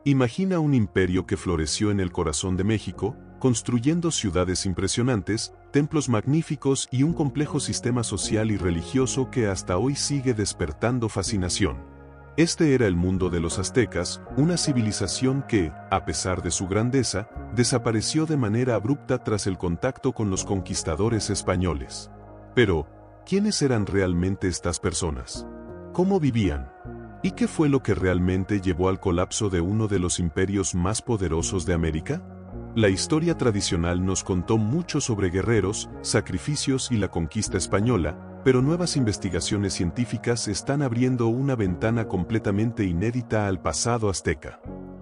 Imagina un imperio que floreció en el corazón de México, construyendo ciudades impresionantes, templos magníficos y un complejo sistema social y religioso que hasta hoy sigue despertando fascinación. Este era el mundo de los aztecas, una civilización que, a pesar de su grandeza, desapareció de manera abrupta tras el contacto con los conquistadores españoles. Pero, ¿quiénes eran realmente estas personas? ¿Cómo vivían? ¿Y qué fue lo que realmente llevó al colapso de uno de los imperios más poderosos de América? La historia tradicional nos contó mucho sobre guerreros, sacrificios y la conquista española, pero nuevas investigaciones científicas están abriendo una ventana completamente inédita al pasado azteca.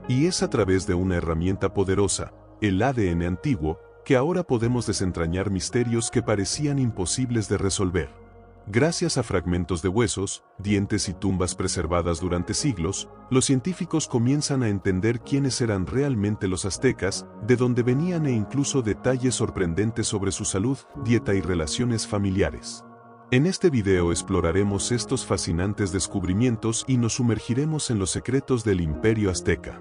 Y es a través de una herramienta poderosa, el ADN antiguo, que ahora podemos desentrañar misterios que parecían imposibles de resolver. Gracias a fragmentos de huesos, dientes y tumbas preservadas durante siglos, los científicos comienzan a entender quiénes eran realmente los aztecas, de dónde venían e incluso detalles sorprendentes sobre su salud, dieta y relaciones familiares. En este video exploraremos estos fascinantes descubrimientos y nos sumergiremos en los secretos del Imperio Azteca.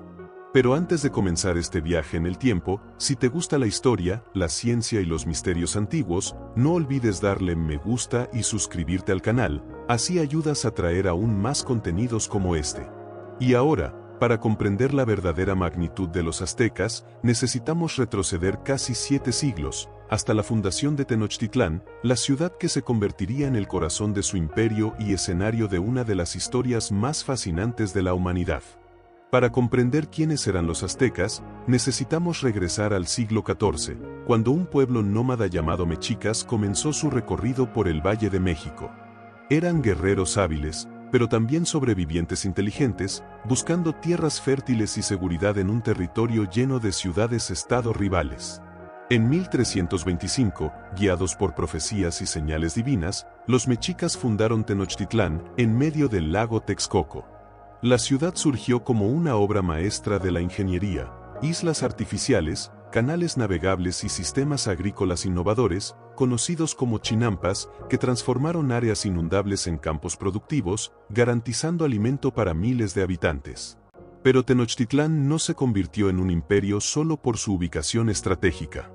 Pero antes de comenzar este viaje en el tiempo, si te gusta la historia, la ciencia y los misterios antiguos, no olvides darle me gusta y suscribirte al canal, así ayudas a traer aún más contenidos como este. Y ahora, para comprender la verdadera magnitud de los aztecas, necesitamos retroceder casi 7 siglos, hasta la fundación de Tenochtitlán, la ciudad que se convertiría en el corazón de su imperio y escenario de una de las historias más fascinantes de la humanidad. Para comprender quiénes eran los aztecas, necesitamos regresar al siglo XIV, cuando un pueblo nómada llamado mexicas comenzó su recorrido por el Valle de México. Eran guerreros hábiles, pero también sobrevivientes inteligentes, buscando tierras fértiles y seguridad en un territorio lleno de ciudades-estado rivales. En 1325, guiados por profecías y señales divinas, los mexicas fundaron Tenochtitlán, en medio del lago Texcoco. La ciudad surgió como una obra maestra de la ingeniería, islas artificiales, canales navegables y sistemas agrícolas innovadores, conocidos como chinampas, que transformaron áreas inundables en campos productivos, garantizando alimento para miles de habitantes. Pero Tenochtitlán no se convirtió en un imperio solo por su ubicación estratégica.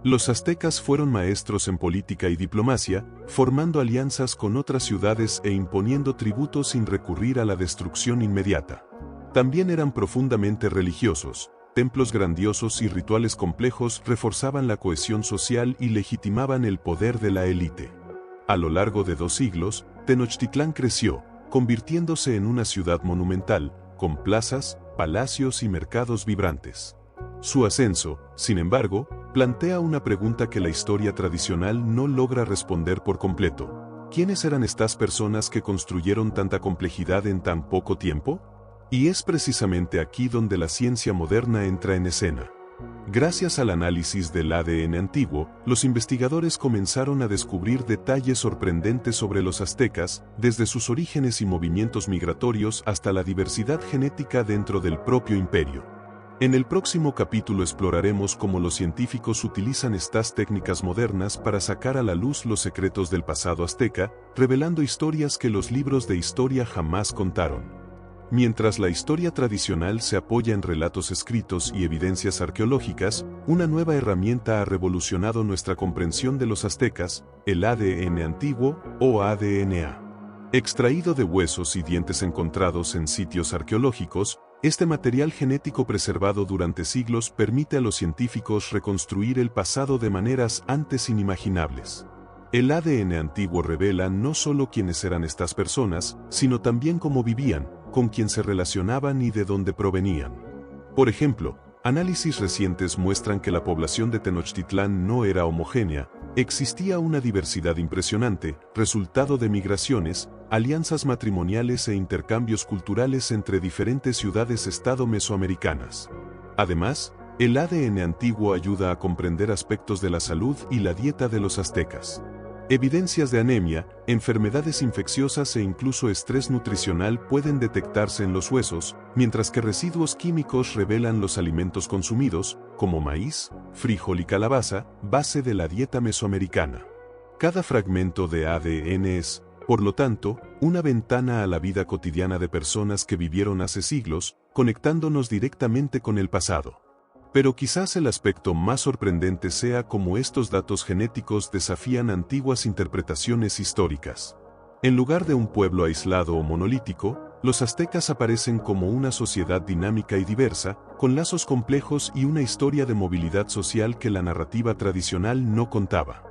Los aztecas fueron maestros en política y diplomacia, formando alianzas con otras ciudades e imponiendo tributos sin recurrir a la destrucción inmediata. También eran profundamente religiosos, templos grandiosos y rituales complejos reforzaban la cohesión social y legitimaban el poder de la élite. A lo largo de 2 siglos, Tenochtitlán creció, convirtiéndose en una ciudad monumental, con plazas, palacios y mercados vibrantes. Su ascenso, sin embargo, plantea una pregunta que la historia tradicional no logra responder por completo. ¿Quiénes eran estas personas que construyeron tanta complejidad en tan poco tiempo? Y es precisamente aquí donde la ciencia moderna entra en escena. Gracias al análisis del ADN antiguo, los investigadores comenzaron a descubrir detalles sorprendentes sobre los aztecas, desde sus orígenes y movimientos migratorios hasta la diversidad genética dentro del propio imperio. En el próximo capítulo exploraremos cómo los científicos utilizan estas técnicas modernas para sacar a la luz los secretos del pasado azteca, revelando historias que los libros de historia jamás contaron. Mientras la historia tradicional se apoya en relatos escritos y evidencias arqueológicas, una nueva herramienta ha revolucionado nuestra comprensión de los aztecas, el ADN antiguo, o ADNA. Extraído de huesos y dientes encontrados en sitios arqueológicos, este material genético preservado durante siglos permite a los científicos reconstruir el pasado de maneras antes inimaginables. El ADN antiguo revela no solo quiénes eran estas personas, sino también cómo vivían, con quién se relacionaban y de dónde provenían. Por ejemplo, análisis recientes muestran que la población de Tenochtitlán no era homogénea, existía una diversidad impresionante, resultado de migraciones, alianzas matrimoniales e intercambios culturales entre diferentes ciudades-estado mesoamericanas. Además, el ADN antiguo ayuda a comprender aspectos de la salud y la dieta de los aztecas. Evidencias de anemia, enfermedades infecciosas e incluso estrés nutricional pueden detectarse en los huesos, mientras que residuos químicos revelan los alimentos consumidos, como maíz, frijol y calabaza, base de la dieta mesoamericana. Cada fragmento de ADN es, por lo tanto, una ventana a la vida cotidiana de personas que vivieron hace siglos, conectándonos directamente con el pasado. Pero quizás el aspecto más sorprendente sea cómo estos datos genéticos desafían antiguas interpretaciones históricas. En lugar de un pueblo aislado o monolítico, los aztecas aparecen como una sociedad dinámica y diversa, con lazos complejos y una historia de movilidad social que la narrativa tradicional no contaba.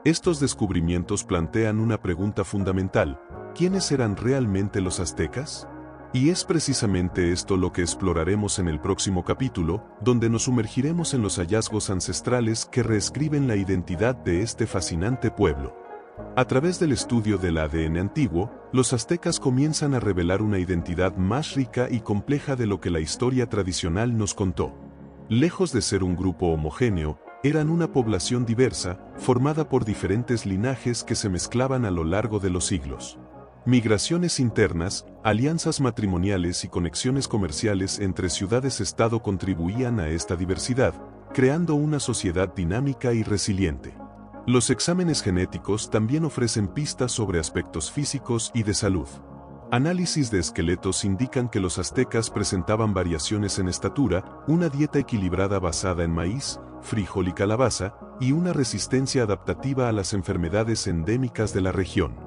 Estos descubrimientos plantean una pregunta fundamental: ¿quiénes eran realmente los aztecas? Y es precisamente esto lo que exploraremos en el próximo capítulo, donde nos sumergiremos en los hallazgos ancestrales que reescriben la identidad de este fascinante pueblo. A través del estudio del ADN antiguo, los aztecas comienzan a revelar una identidad más rica y compleja de lo que la historia tradicional nos contó. Lejos de ser un grupo homogéneo, eran una población diversa, formada por diferentes linajes que se mezclaban a lo largo de los siglos. Migraciones internas, alianzas matrimoniales y conexiones comerciales entre ciudades-estado contribuían a esta diversidad, creando una sociedad dinámica y resiliente. Los exámenes genéticos también ofrecen pistas sobre aspectos físicos y de salud. Análisis de esqueletos indican que los aztecas presentaban variaciones en estatura, una dieta equilibrada basada en maíz, frijol y calabaza, y una resistencia adaptativa a las enfermedades endémicas de la región.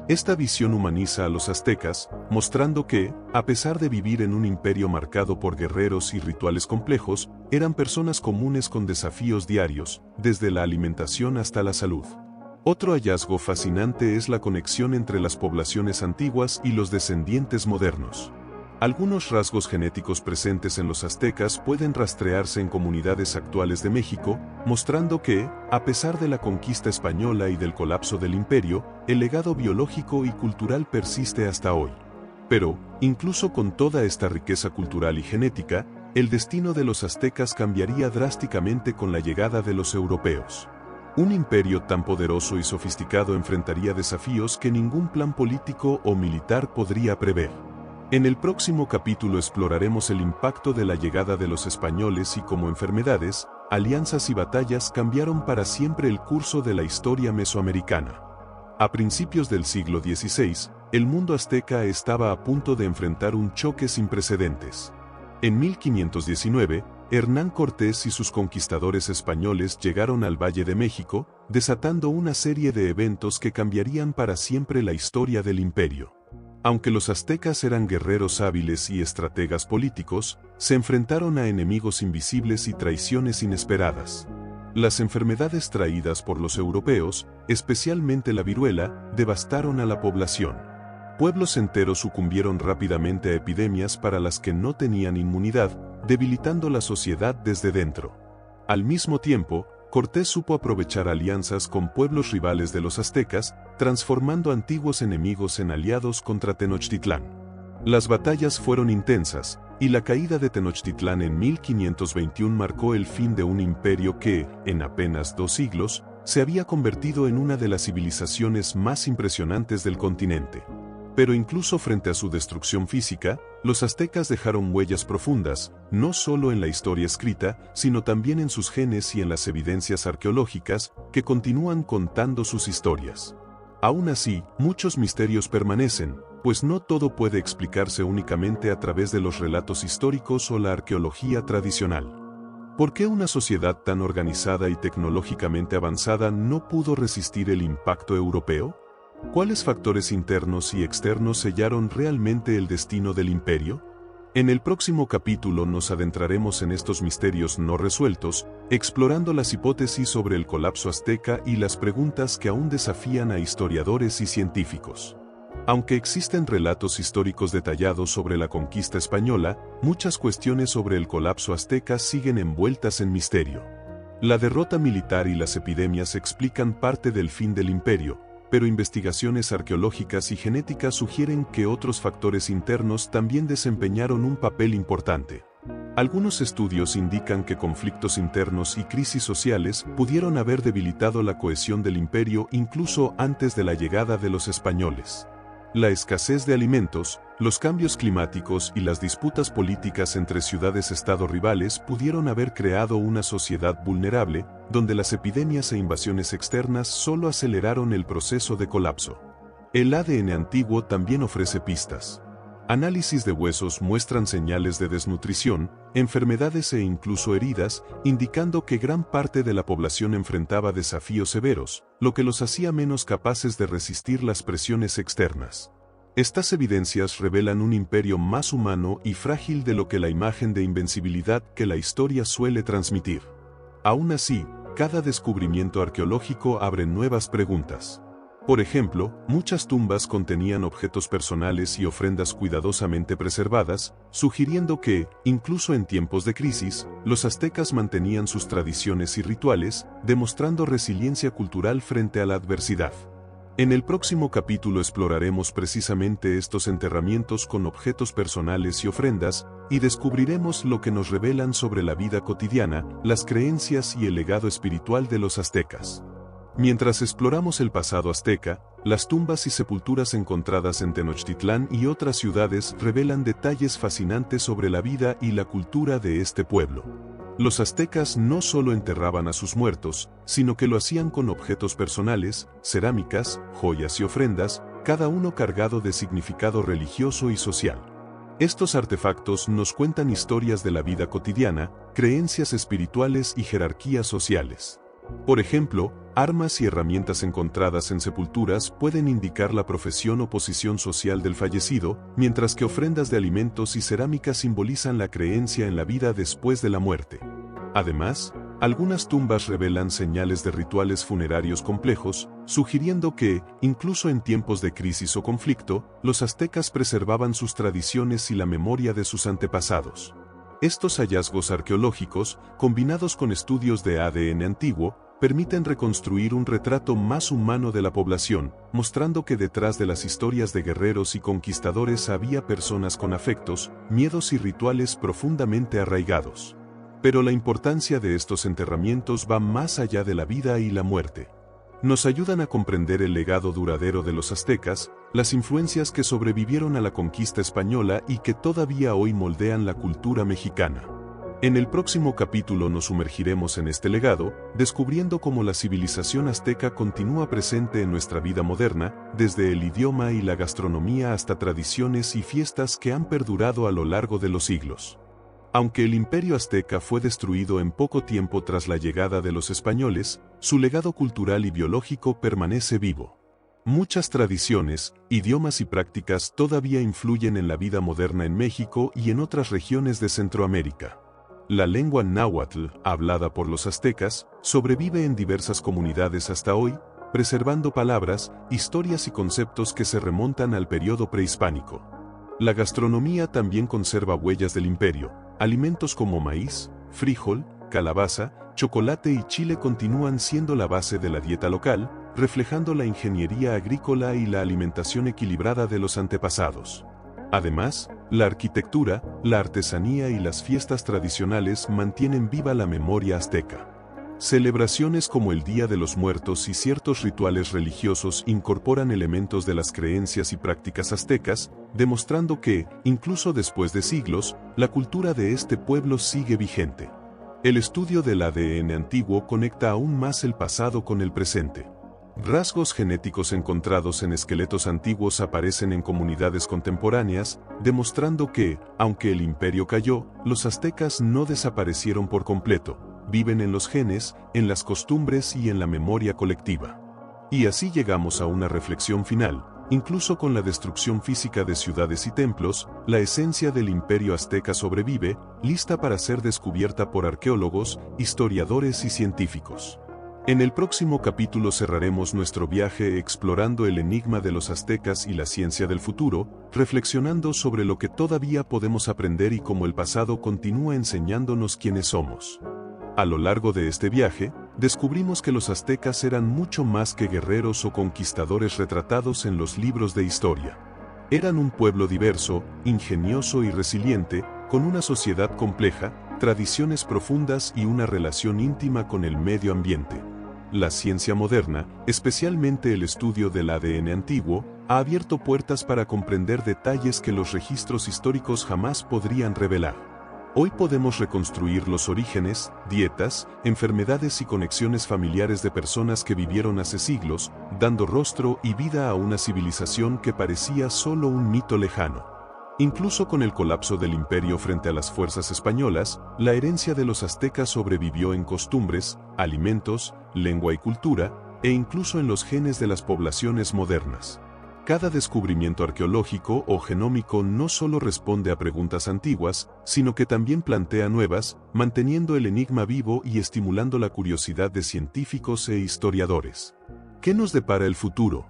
Esta visión humaniza a los aztecas, mostrando que, a pesar de vivir en un imperio marcado por guerreros y rituales complejos, eran personas comunes con desafíos diarios, desde la alimentación hasta la salud. Otro hallazgo fascinante es la conexión entre las poblaciones antiguas y los descendientes modernos. Algunos rasgos genéticos presentes en los aztecas pueden rastrearse en comunidades actuales de México, mostrando que, a pesar de la conquista española y del colapso del imperio, el legado biológico y cultural persiste hasta hoy. Pero, incluso con toda esta riqueza cultural y genética, el destino de los aztecas cambiaría drásticamente con la llegada de los europeos. Un imperio tan poderoso y sofisticado enfrentaría desafíos que ningún plan político o militar podría prever. En el próximo capítulo exploraremos el impacto de la llegada de los españoles y cómo enfermedades, alianzas y batallas cambiaron para siempre el curso de la historia mesoamericana. A principios del siglo XVI, el mundo azteca estaba a punto de enfrentar un choque sin precedentes. En 1519, Hernán Cortés y sus conquistadores españoles llegaron al Valle de México, desatando una serie de eventos que cambiarían para siempre la historia del imperio. Aunque los aztecas eran guerreros hábiles y estrategas políticos, se enfrentaron a enemigos invisibles y traiciones inesperadas. Las enfermedades traídas por los europeos, especialmente la viruela, devastaron a la población. Pueblos enteros sucumbieron rápidamente a epidemias para las que no tenían inmunidad, debilitando la sociedad desde dentro. Al mismo tiempo, Cortés supo aprovechar alianzas con pueblos rivales de los aztecas, transformando antiguos enemigos en aliados contra Tenochtitlán. Las batallas fueron intensas, y la caída de Tenochtitlán en 1521 marcó el fin de un imperio que, en apenas 2 siglos, se había convertido en una de las civilizaciones más impresionantes del continente. Pero incluso frente a su destrucción física, los aztecas dejaron huellas profundas, no solo en la historia escrita, sino también en sus genes y en las evidencias arqueológicas, que continúan contando sus historias. Aún así, muchos misterios permanecen, pues no todo puede explicarse únicamente a través de los relatos históricos o la arqueología tradicional. ¿Por qué una sociedad tan organizada y tecnológicamente avanzada no pudo resistir el impacto europeo? ¿Cuáles factores internos y externos sellaron realmente el destino del imperio? En el próximo capítulo nos adentraremos en estos misterios no resueltos, explorando las hipótesis sobre el colapso azteca y las preguntas que aún desafían a historiadores y científicos. Aunque existen relatos históricos detallados sobre la conquista española, muchas cuestiones sobre el colapso azteca siguen envueltas en misterio. La derrota militar y las epidemias explican parte del fin del imperio, pero investigaciones arqueológicas y genéticas sugieren que otros factores internos también desempeñaron un papel importante. Algunos estudios indican que conflictos internos y crisis sociales pudieron haber debilitado la cohesión del imperio incluso antes de la llegada de los españoles. La escasez de alimentos, los cambios climáticos y las disputas políticas entre ciudades-estado rivales pudieron haber creado una sociedad vulnerable, donde las epidemias e invasiones externas solo aceleraron el proceso de colapso. El ADN antiguo también ofrece pistas. Análisis de huesos muestran señales de desnutrición, enfermedades e incluso heridas, indicando que gran parte de la población enfrentaba desafíos severos, lo que los hacía menos capaces de resistir las presiones externas. Estas evidencias revelan un imperio más humano y frágil de lo que la imagen de invencibilidad que la historia suele transmitir. Aún así, cada descubrimiento arqueológico abre nuevas preguntas. Por ejemplo, muchas tumbas contenían objetos personales y ofrendas cuidadosamente preservadas, sugiriendo que, incluso en tiempos de crisis, los aztecas mantenían sus tradiciones y rituales, demostrando resiliencia cultural frente a la adversidad. En el próximo capítulo exploraremos precisamente estos enterramientos con objetos personales y ofrendas, y descubriremos lo que nos revelan sobre la vida cotidiana, las creencias y el legado espiritual de los aztecas. Mientras exploramos el pasado azteca, las tumbas y sepulturas encontradas en Tenochtitlán y otras ciudades revelan detalles fascinantes sobre la vida y la cultura de este pueblo. Los aztecas no solo enterraban a sus muertos, sino que lo hacían con objetos personales, cerámicas, joyas y ofrendas, cada uno cargado de significado religioso y social. Estos artefactos nos cuentan historias de la vida cotidiana, creencias espirituales y jerarquías sociales. Por ejemplo, armas y herramientas encontradas en sepulturas pueden indicar la profesión o posición social del fallecido, mientras que ofrendas de alimentos y cerámica simbolizan la creencia en la vida después de la muerte. Además, algunas tumbas revelan señales de rituales funerarios complejos, sugiriendo que, incluso en tiempos de crisis o conflicto, los aztecas preservaban sus tradiciones y la memoria de sus antepasados. Estos hallazgos arqueológicos, combinados con estudios de ADN antiguo, permiten reconstruir un retrato más humano de la población, mostrando que detrás de las historias de guerreros y conquistadores había personas con afectos, miedos y rituales profundamente arraigados. Pero la importancia de estos enterramientos va más allá de la vida y la muerte. Nos ayudan a comprender el legado duradero de los aztecas, las influencias que sobrevivieron a la conquista española y que todavía hoy moldean la cultura mexicana. En el próximo capítulo nos sumergiremos en este legado, descubriendo cómo la civilización azteca continúa presente en nuestra vida moderna, desde el idioma y la gastronomía hasta tradiciones y fiestas que han perdurado a lo largo de los siglos. Aunque el imperio azteca fue destruido en poco tiempo tras la llegada de los españoles, su legado cultural y biológico permanece vivo. Muchas tradiciones, idiomas y prácticas todavía influyen en la vida moderna en México y en otras regiones de Centroamérica. La lengua náhuatl, hablada por los aztecas, sobrevive en diversas comunidades hasta hoy, preservando palabras, historias y conceptos que se remontan al periodo prehispánico. La gastronomía también conserva huellas del imperio. Alimentos como maíz, frijol, calabaza, chocolate y chile continúan siendo la base de la dieta local, reflejando la ingeniería agrícola y la alimentación equilibrada de los antepasados. Además, la arquitectura, la artesanía y las fiestas tradicionales mantienen viva la memoria azteca. Celebraciones como el Día de los Muertos y ciertos rituales religiosos incorporan elementos de las creencias y prácticas aztecas, demostrando que, incluso después de siglos, la cultura de este pueblo sigue vigente. El estudio del ADN antiguo conecta aún más el pasado con el presente. Rasgos genéticos encontrados en esqueletos antiguos aparecen en comunidades contemporáneas, demostrando que, aunque el imperio cayó, los aztecas no desaparecieron por completo. Viven en los genes, en las costumbres y en la memoria colectiva. Y así llegamos a una reflexión final. Incluso con la destrucción física de ciudades y templos, la esencia del imperio azteca sobrevive, lista para ser descubierta por arqueólogos, historiadores y científicos. En el próximo capítulo cerraremos nuestro viaje explorando el enigma de los aztecas y la ciencia del futuro, reflexionando sobre lo que todavía podemos aprender y cómo el pasado continúa enseñándonos quiénes somos. A lo largo de este viaje, descubrimos que los aztecas eran mucho más que guerreros o conquistadores retratados en los libros de historia. Eran un pueblo diverso, ingenioso y resiliente, con una sociedad compleja, tradiciones profundas y una relación íntima con el medio ambiente. La ciencia moderna, especialmente el estudio del ADN antiguo, ha abierto puertas para comprender detalles que los registros históricos jamás podrían revelar. Hoy podemos reconstruir los orígenes, dietas, enfermedades y conexiones familiares de personas que vivieron hace siglos, dando rostro y vida a una civilización que parecía solo un mito lejano. Incluso con el colapso del imperio frente a las fuerzas españolas, la herencia de los aztecas sobrevivió en costumbres, alimentos, lengua y cultura, e incluso en los genes de las poblaciones modernas. Cada descubrimiento arqueológico o genómico no solo responde a preguntas antiguas, sino que también plantea nuevas, manteniendo el enigma vivo y estimulando la curiosidad de científicos e historiadores. ¿Qué nos depara el futuro?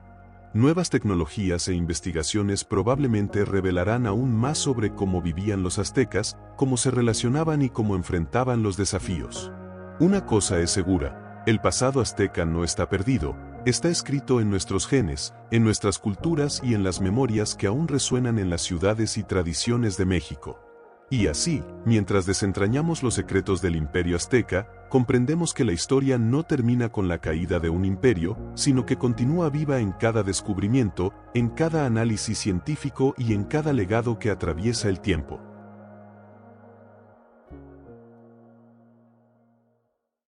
Nuevas tecnologías e investigaciones probablemente revelarán aún más sobre cómo vivían los aztecas, cómo se relacionaban y cómo enfrentaban los desafíos. Una cosa es segura, el pasado azteca no está perdido, está escrito en nuestros genes, en nuestras culturas y en las memorias que aún resuenan en las ciudades y tradiciones de México. Y así, mientras desentrañamos los secretos del imperio azteca, comprendemos que la historia no termina con la caída de un imperio, sino que continúa viva en cada descubrimiento, en cada análisis científico y en cada legado que atraviesa el tiempo.